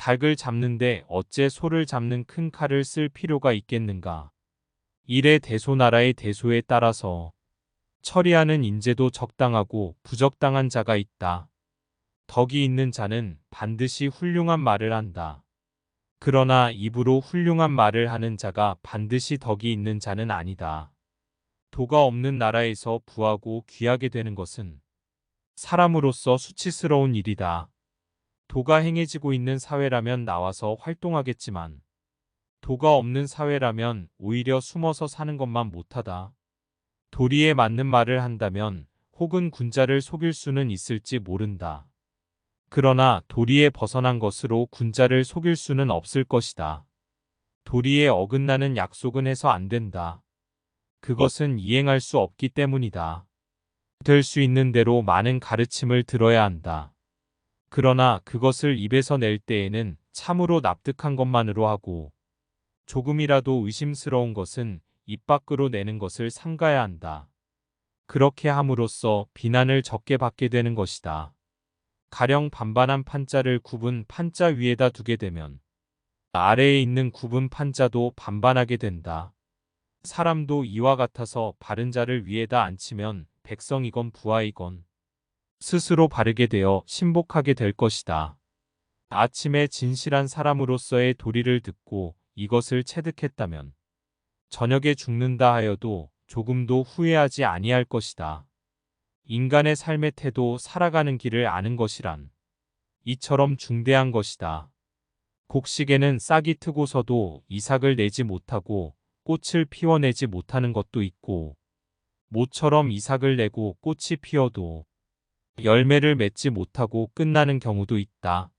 닭을 잡는데 어째 소를 잡는 큰 칼을 쓸 필요가 있겠는가. 일의 대소나라의 대소에 따라서 처리하는 인재도 적당하고 부적당한 자가 있다. 덕이 있는 자는 반드시 훌륭한 말을 한다. 그러나 입으로 훌륭한 말을 하는 자가 반드시 덕이 있는 자는 아니다. 도가 없는 나라에서 부하고 귀하게 되는 것은 사람으로서 수치스러운 일이다. 도가 행해지고 있는 사회라면 나와서 활동하겠지만 도가 없는 사회라면 오히려 숨어서 사는 것만 못하다. 도리에 맞는 말을 한다면 혹은 군자를 속일 수는 있을지 모른다. 그러나 도리에 벗어난 것으로 군자를 속일 수는 없을 것이다. 도리에 어긋나는 약속은 해서 안 된다. 그것은 이행할 수 없기 때문이다. 될 수 있는 대로 많은 가르침을 들어야 한다. 그러나 그것을 입에서 낼 때에는 참으로 납득한 것만으로 하고 조금이라도 의심스러운 것은 입 밖으로 내는 것을 삼가야 한다. 그렇게 함으로써 비난을 적게 받게 되는 것이다. 가령 반반한 판자를 굽은 판자 위에다 두게 되면 아래에 있는 굽은 판자도 반반하게 된다. 사람도 이와 같아서 바른 자를 위에다 앉히면 백성이건 부하이건 스스로 바르게 되어 신복하게 될 것이다. 아침에 진실한 사람으로서의 도리를 듣고 이것을 체득했다면 저녁에 죽는다 하여도 조금도 후회하지 아니할 것이다. 인간의 삶의 태도 살아가는 길을 아는 것이란 이처럼 중대한 것이다. 곡식에는 싹이 트고서도 이삭을 내지 못하고 꽃을 피워내지 못하는 것도 있고 모처럼 이삭을 내고 꽃이 피어도 열매를 맺지 못하고 끝나는 경우도 있다.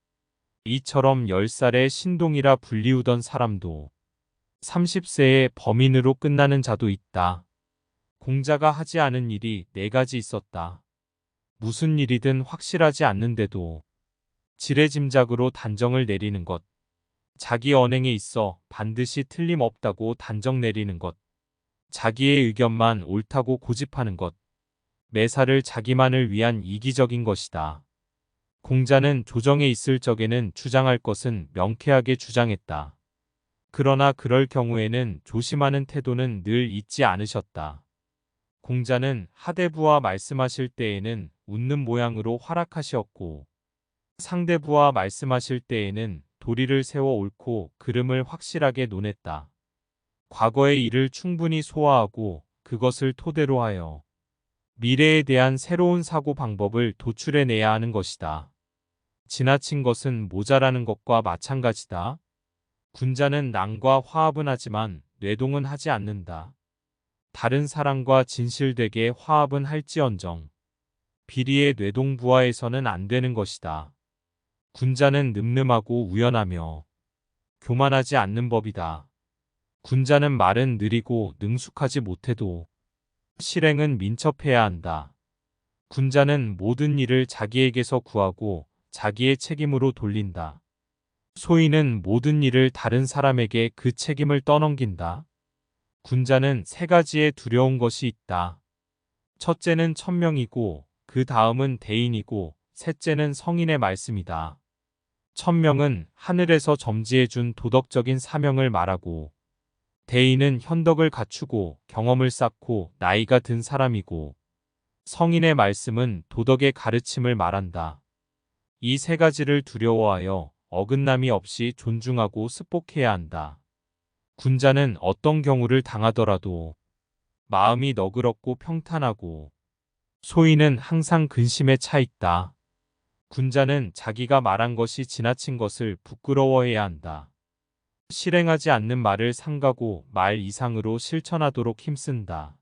이처럼 10살에 신동이라 불리우던 사람도 30세에 범인으로 끝나는 자도 있다. 공자가 하지 않은 일이 4가지 있었다. 무슨 일이든 확실하지 않는데도 지레짐작으로 단정을 내리는 것. 자기 언행에 있어 반드시 틀림없다고 단정 내리는 것. 자기의 의견만 옳다고 고집하는 것. 매사를 자기만을 위한 이기적인 것이다. 공자는 조정에 있을 적에는 주장할 것은 명쾌하게 주장했다. 그러나 그럴 경우에는 조심하는 태도는 늘 잊지 않으셨다. 공자는 하대부와 말씀하실 때에는 웃는 모양으로 활약하시었고 상대부와 말씀하실 때에는 도리를 세워 옳고 그름을 확실하게 논했다. 과거의 일을 충분히 소화하고 그것을 토대로 하여 미래에 대한 새로운 사고 방법을 도출해내야 하는 것이다. 지나친 것은 모자라는 것과 마찬가지다. 군자는 낭과 화합은 하지만 뇌동은 하지 않는다. 다른 사람과 진실되게 화합은 할지언정 비리의 뇌동부화에서는 안 되는 것이다. 군자는 늠름하고 우연하며 교만하지 않는 법이다. 군자는 말은 느리고 능숙하지 못해도 실행은 민첩해야 한다. 군자는 모든 일을 자기에게서 구하고 자기의 책임으로 돌린다. 소인은 모든 일을 다른 사람에게 그 책임을 떠넘긴다. 군자는 3가지의 두려운 것이 있다. 첫째는 천명이고 그 다음은 대인이고 셋째는 성인의 말씀이다. 천명은 하늘에서 점지해준 도덕적인 사명을 말하고 대인은 현덕을 갖추고 경험을 쌓고 나이가 든 사람이고 성인의 말씀은 도덕의 가르침을 말한다. 이 3가지를 두려워하여 어긋남이 없이 존중하고 습복해야 한다. 군자는 어떤 경우를 당하더라도 마음이 너그럽고 평탄하고 소인은 항상 근심에 차 있다. 군자는 자기가 말한 것이 지나친 것을 부끄러워해야 한다. 실행하지 않는 말을 삼가고 말 이상으로 실천하도록 힘쓴다.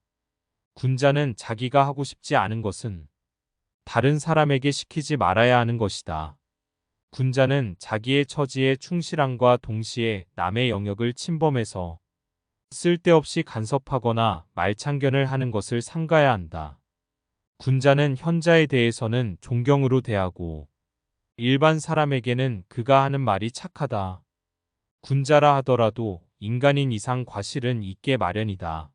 군자는 자기가 하고 싶지 않은 것은 다른 사람에게 시키지 말아야 하는 것이다. 군자는 자기의 처지에 충실함과 동시에 남의 영역을 침범해서 쓸데없이 간섭하거나 말창견을 하는 것을 삼가야 한다. 군자는 현자에 대해서는 존경으로 대하고 일반 사람에게는 그가 하는 말이 착하다. 군자라 하더라도 인간인 이상 과실은 있게 마련이다.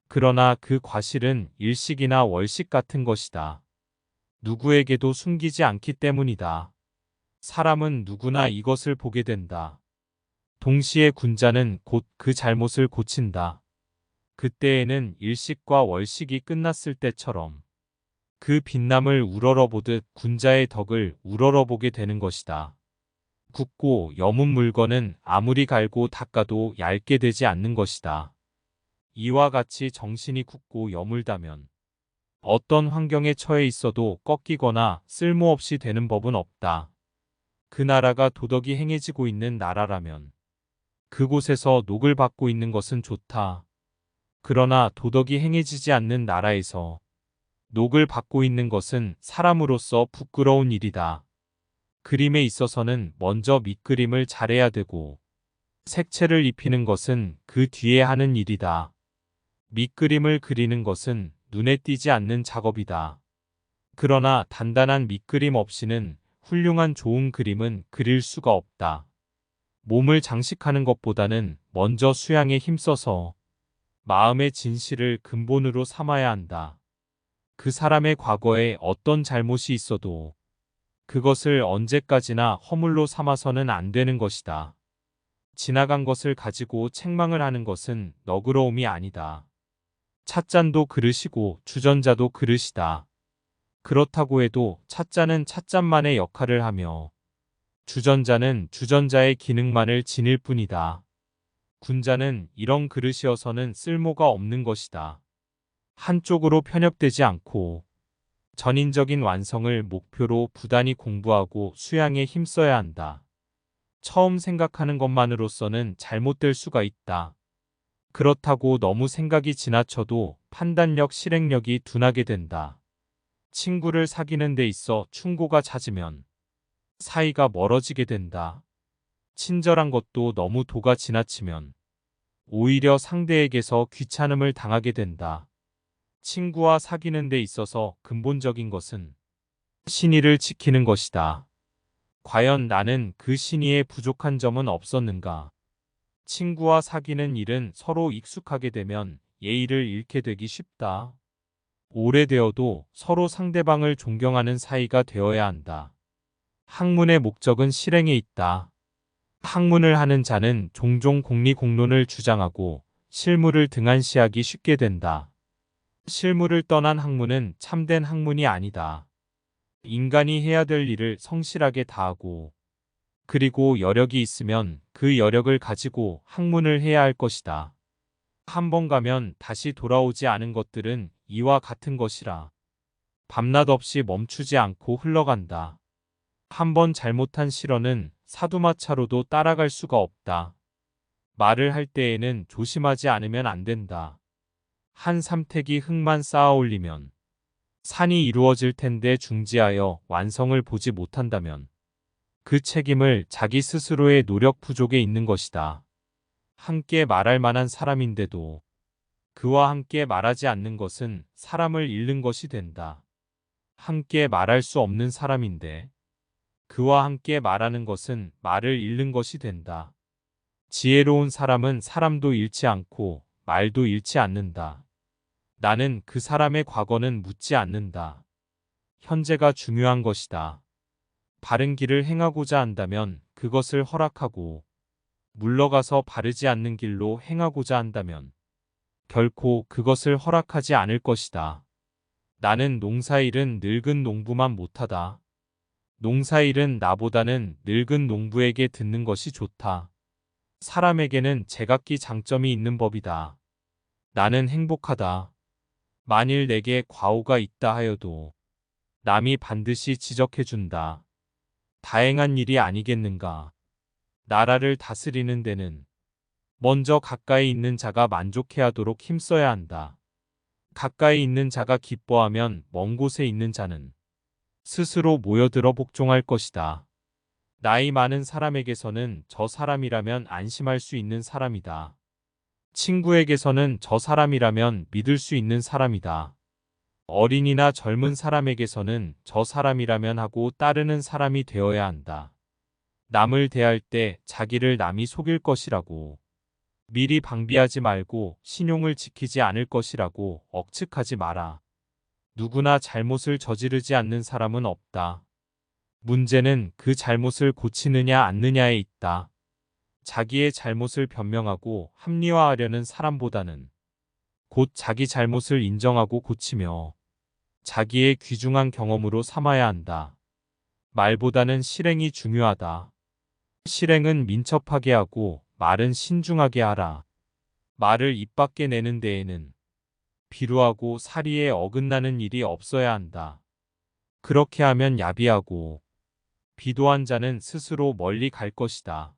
그러나 그 과실은 일식이나 월식 같은 것이다. 누구에게도 숨기지 않기 때문이다. 사람은 누구나 이것을 보게 된다. 동시에 군자는 곧 그 잘못을 고친다. 그때에는 일식과 월식이 끝났을 때처럼 그 빛남을 우러러보듯 군자의 덕을 우러러보게 되는 것이다. 굳고 여문 물건은 아무리 갈고 닦아도 얇게 되지 않는 것이다. 이와 같이 정신이 굳고 여물다면 어떤 환경에 처해 있어도 꺾이거나 쓸모없이 되는 법은 없다. 그 나라가 도덕이 행해지고 있는 나라라면 그곳에서 녹을 받고 있는 것은 좋다. 그러나 도덕이 행해지지 않는 나라에서 녹을 받고 있는 것은 사람으로서 부끄러운 일이다. 그림에 있어서는 먼저 밑그림을 잘해야 되고 색채를 입히는 것은 그 뒤에 하는 일이다. 밑그림을 그리는 것은 눈에 띄지 않는 작업이다. 그러나 단단한 밑그림 없이는 훌륭한 좋은 그림은 그릴 수가 없다. 몸을 장식하는 것보다는 먼저 수양에 힘써서 마음의 진실을 근본으로 삼아야 한다. 그 사람의 과거에 어떤 잘못이 있어도 그것을 언제까지나 허물로 삼아서는 안 되는 것이다. 지나간 것을 가지고 책망을 하는 것은 너그러움이 아니다. 찻잔도 그릇이고 주전자도 그릇이다. 그렇다고 해도 찻잔은 찻잔만의 역할을 하며 주전자는 주전자의 기능만을 지닐 뿐이다. 군자는 이런 그릇이어서는 쓸모가 없는 것이다. 한쪽으로 편협되지 않고 전인적인 완성을 목표로 부단히 공부하고 수양에 힘써야 한다. 처음 생각하는 것만으로서는 잘못될 수가 있다. 그렇다고 너무 생각이 지나쳐도 판단력, 실행력이 둔하게 된다. 친구를 사귀는 데 있어 충고가 잦으면 사이가 멀어지게 된다. 친절한 것도 너무 도가 지나치면 오히려 상대에게서 귀찮음을 당하게 된다. 친구와 사귀는 데 있어서 근본적인 것은 신의를 지키는 것이다. 과연 나는 그 신의에 부족한 점은 없었는가? 친구와 사귀는 일은 서로 익숙하게 되면 예의를 잃게 되기 쉽다. 오래되어도 서로 상대방을 존경하는 사이가 되어야 한다. 학문의 목적은 실행에 있다. 학문을 하는 자는 종종 공리공론을 주장하고 실무를 등한시하기 쉽게 된다. 실무를 떠난 학문은 참된 학문이 아니다. 인간이 해야 될 일을 성실하게 다하고 그리고 여력이 있으면 그 여력을 가지고 학문을 해야 할 것이다. 한 번 가면 다시 돌아오지 않은 것들은 이와 같은 것이라 밤낮 없이 멈추지 않고 흘러간다. 한 번 잘못한 실언은 사두마차로도 따라갈 수가 없다. 말을 할 때에는 조심하지 않으면 안 된다. 한 삼택이 흙만 쌓아 올리면 산이 이루어질 텐데 중지하여 완성을 보지 못한다면 그 책임을 자기 스스로의 노력 부족에 있는 것이다. 함께 말할 만한 사람인데도 그와 함께 말하지 않는 것은 사람을 잃는 것이 된다. 함께 말할 수 없는 사람인데 그와 함께 말하는 것은 말을 잃는 것이 된다. 지혜로운 사람은 사람도 잃지 않고 말도 잃지 않는다. 나는 그 사람의 과거는 묻지 않는다. 현재가 중요한 것이다. 바른 길을 행하고자 한다면 그것을 허락하고 물러가서 바르지 않는 길로 행하고자 한다면 결코 그것을 허락하지 않을 것이다. 나는 농사일은 늙은 농부만 못하다. 농사일은 나보다는 늙은 농부에게 듣는 것이 좋다. 사람에게는 제각기 장점이 있는 법이다. 나는 행복하다. 만일 내게 과오가 있다 하여도 남이 반드시 지적해준다. 다행한 일이 아니겠는가. 나라를 다스리는 데는 먼저 가까이 있는 자가 만족해 하도록 힘써야 한다. 가까이 있는 자가 기뻐하면 먼 곳에 있는 자는 스스로 모여들어 복종할 것이다. 나이 많은 사람에게서는 저 사람이라면 안심할 수 있는 사람이다. 친구에게서는 저 사람이라면 믿을 수 있는 사람이다. 어린이나 젊은 사람에게서는 저 사람이라면 하고 따르는 사람이 되어야 한다. 남을 대할 때 자기를 남이 속일 것이라고 미리 방비하지 말고 신용을 지키지 않을 것이라고 억측하지 마라. 누구나 잘못을 저지르지 않는 사람은 없다. 문제는 그 잘못을 고치느냐 않느냐에 있다. 자기의 잘못을 변명하고 합리화하려는 사람보다는 곧 자기 잘못을 인정하고 고치며 자기의 귀중한 경험으로 삼아야 한다. 말보다는 실행이 중요하다. 실행은 민첩하게 하고 말은 신중하게 하라. 말을 입 밖에 내는 데에는 비루하고 사리에 어긋나는 일이 없어야 한다. 그렇게 하면 야비하고 비도한 자는 스스로 멀리 갈 것이다.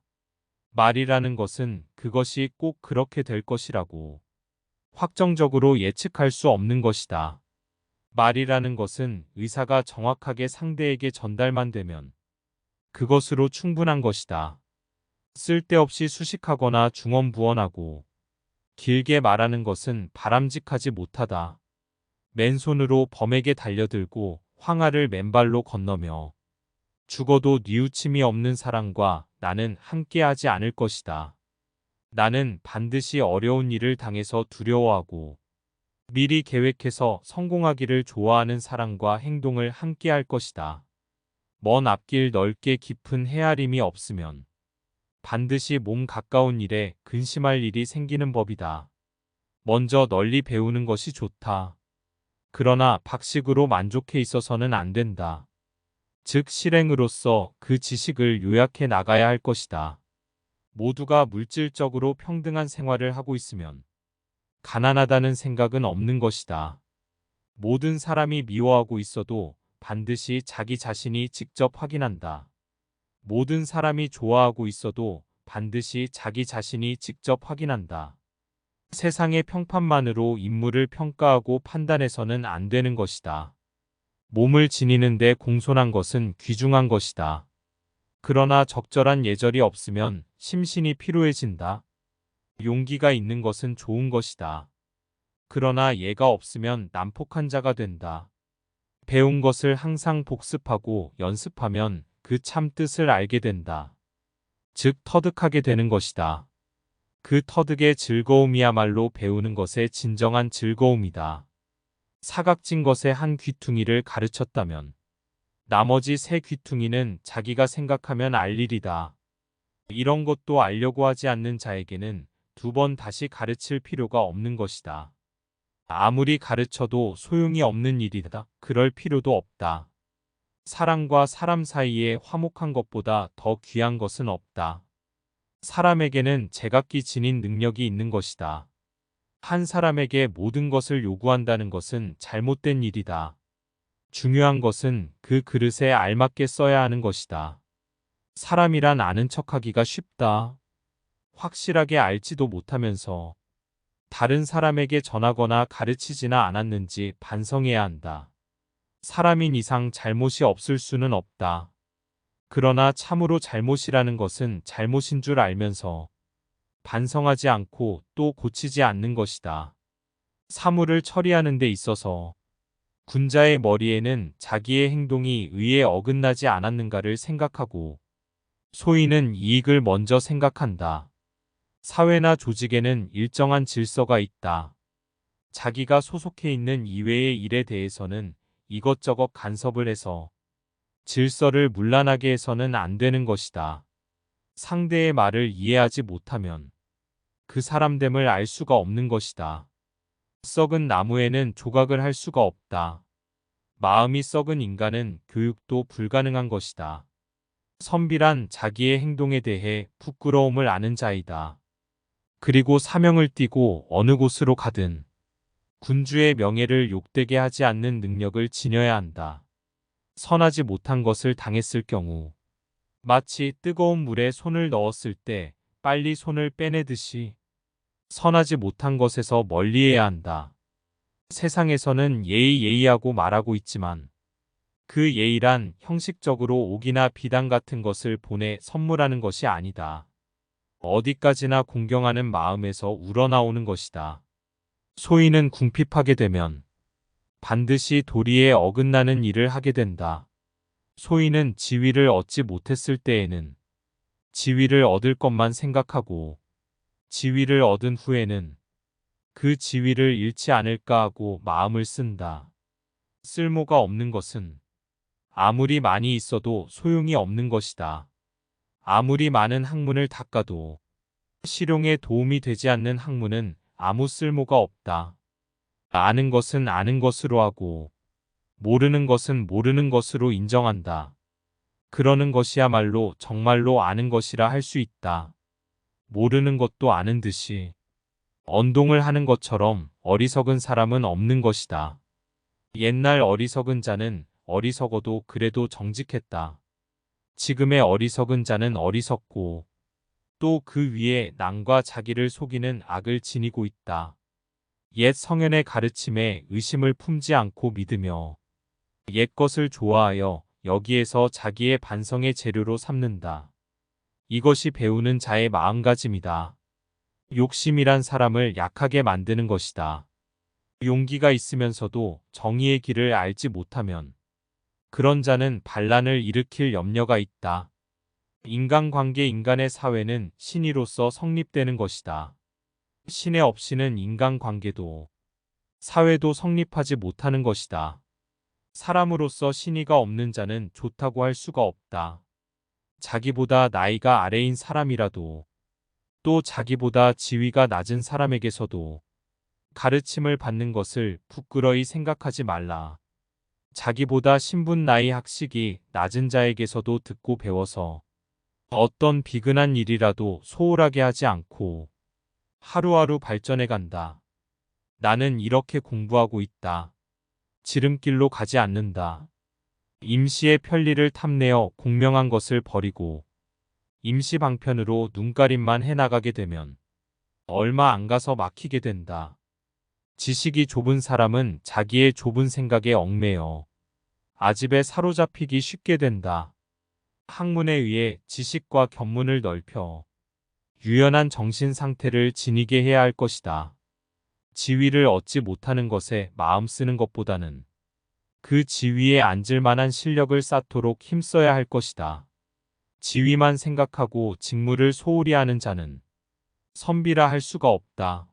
말이라는 것은 그것이 꼭 그렇게 될 것이라고 확정적으로 예측할 수 없는 것이다. 말이라는 것은 의사가 정확하게 상대에게 전달만 되면 그것으로 충분한 것이다. 쓸데없이 수식하거나 중언부언하고 길게 말하는 것은 바람직하지 못하다. 맨손으로 범에게 달려들고 황하를 맨발로 건너며 죽어도 뉘우침이 없는 사람과 나는 함께하지 않을 것이다. 나는 반드시 어려운 일을 당해서 두려워하고 미리 계획해서 성공하기를 좋아하는 사람과 행동을 함께할 것이다. 먼 앞길 넓게 깊은 헤아림이 없으면 반드시 몸 가까운 일에 근심할 일이 생기는 법이다. 먼저 널리 배우는 것이 좋다. 그러나 박식으로 만족해 있어서는 안 된다. 즉 실행으로서 그 지식을 요약해 나가야 할 것이다. 모두가 물질적으로 평등한 생활을 하고 있으면 가난하다는 생각은 없는 것이다. 모든 사람이 미워하고 있어도 반드시 자기 자신이 직접 확인한다. 모든 사람이 좋아하고 있어도 반드시 자기 자신이 직접 확인한다. 세상의 평판만으로 인물을 평가하고 판단해서는 안 되는 것이다. 몸을 지니는 데 공손한 것은 귀중한 것이다. 그러나 적절한 예절이 없으면 심신이 피로해진다. 용기가 있는 것은 좋은 것이다. 그러나 예가 없으면 난폭한 자가 된다. 배운 것을 항상 복습하고 연습하면 그 참 뜻을 알게 된다. 즉 터득하게 되는 것이다. 그 터득의 즐거움이야말로 배우는 것의 진정한 즐거움이다. 사각진 것의 한 귀퉁이를 가르쳤다면 나머지 세 귀퉁이는 자기가 생각하면 알 일이다. 이런 것도 알려고 하지 않는 자에게는 두 번 다시 가르칠 필요가 없는 것이다. 아무리 가르쳐도 소용이 없는 일이다. 그럴 필요도 없다. 사람과 사람 사이에 화목한 것보다 더 귀한 것은 없다. 사람에게는 제각기 지닌 능력이 있는 것이다. 한 사람에게 모든 것을 요구한다는 것은 잘못된 일이다. 중요한 것은 그 그릇에 알맞게 써야 하는 것이다. 사람이란 아는 척하기가 쉽다. 확실하게 알지도 못하면서 다른 사람에게 전하거나 가르치지나 않았는지 반성해야 한다. 사람인 이상 잘못이 없을 수는 없다. 그러나 참으로 잘못이라는 것은 잘못인 줄 알면서 반성하지 않고 또 고치지 않는 것이다. 사물을 처리하는 데 있어서 군자의 머리에는 자기의 행동이 의에 어긋나지 않았는가를 생각하고 소인은 이익을 먼저 생각한다. 사회나 조직에는 일정한 질서가 있다. 자기가 소속해 있는 이외의 일에 대해서는 이것저것 간섭을 해서 질서를 문란하게 해서는 안 되는 것이다. 상대의 말을 이해하지 못하면 그 사람됨을 알 수가 없는 것이다. 썩은 나무에는 조각을 할 수가 없다. 마음이 썩은 인간은 교육도 불가능한 것이다. 선비란 자기의 행동에 대해 부끄러움을 아는 자이다. 그리고 사명을 띠고 어느 곳으로 가든 군주의 명예를 욕되게 하지 않는 능력을 지녀야 한다. 선하지 못한 것을 당했을 경우 마치 뜨거운 물에 손을 넣었을 때 빨리 손을 빼내듯이 선하지 못한 것에서 멀리해야 한다. 세상에서는 예의하고 말하고 있지만 그 예의란 형식적으로 옥이나 비단 같은 것을 보내 선물하는 것이 아니다. 어디까지나 공경하는 마음에서 우러나오는 것이다. 소인은 궁핍하게 되면 반드시 도리에 어긋나는 일을 하게 된다. 소인은 지위를 얻지 못했을 때에는 지위를 얻을 것만 생각하고 지위를 얻은 후에는 그 지위를 잃지 않을까 하고 마음을 쓴다. 쓸모가 없는 것은 아무리 많이 있어도 소용이 없는 것이다. 아무리 많은 학문을 닦아도 실용에 도움이 되지 않는 학문은 아무 쓸모가 없다. 아는 것은 아는 것으로 하고 모르는 것은 모르는 것으로 인정한다. 그러는 것이야말로 정말로 아는 것이라 할 수 있다. 모르는 것도 아는 듯이 언동을 하는 것처럼 어리석은 사람은 없는 것이다. 옛날 어리석은 자는 어리석어도 그래도 정직했다. 지금의 어리석은 자는 어리석고 또 그 위에 남과 자기를 속이는 악을 지니고 있다. 옛 성현의 가르침에 의심을 품지 않고 믿으며 옛 것을 좋아하여 여기에서 자기의 반성의 재료로 삼는다. 이것이 배우는 자의 마음가짐이다. 욕심이란 사람을 약하게 만드는 것이다. 용기가 있으면서도 정의의 길을 알지 못하면 그런 자는 반란을 일으킬 염려가 있다. 인간관계 인간의 사회는 신의로서 성립되는 것이다. 신의 없이는 인간관계도 사회도 성립하지 못하는 것이다. 사람으로서 신의가 없는 자는 좋다고 할 수가 없다. 자기보다 나이가 아래인 사람이라도 또 자기보다 지위가 낮은 사람에게서도 가르침을 받는 것을 부끄러이 생각하지 말라. 자기보다 신분 나이 학식이 낮은 자에게서도 듣고 배워서 어떤 비근한 일이라도 소홀하게 하지 않고 하루하루 발전해 간다. 나는 이렇게 공부하고 있다. 지름길로 가지 않는다. 임시의 편리를 탐내어 공명한 것을 버리고 임시 방편으로 눈가림만 해나가게 되면 얼마 안 가서 막히게 된다. 지식이 좁은 사람은 자기의 좁은 생각에 얽매여 아집에 사로잡히기 쉽게 된다. 학문에 의해 지식과 견문을 넓혀 유연한 정신 상태를 지니게 해야 할 것이다. 지위를 얻지 못하는 것에 마음 쓰는 것보다는 그 지위에 앉을 만한 실력을 쌓도록 힘써야 할 것이다. 지위만 생각하고 직무를 소홀히 하는 자는 선비라 할 수가 없다.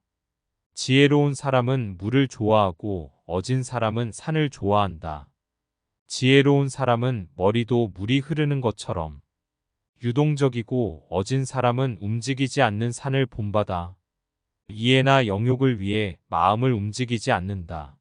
지혜로운 사람은 물을 좋아하고 어진 사람은 산을 좋아한다. 지혜로운 사람은 머리도 물이 흐르는 것처럼 유동적이고 어진 사람은 움직이지 않는 산을 본받아 이해나 영욕을 위해 마음을 움직이지 않는다.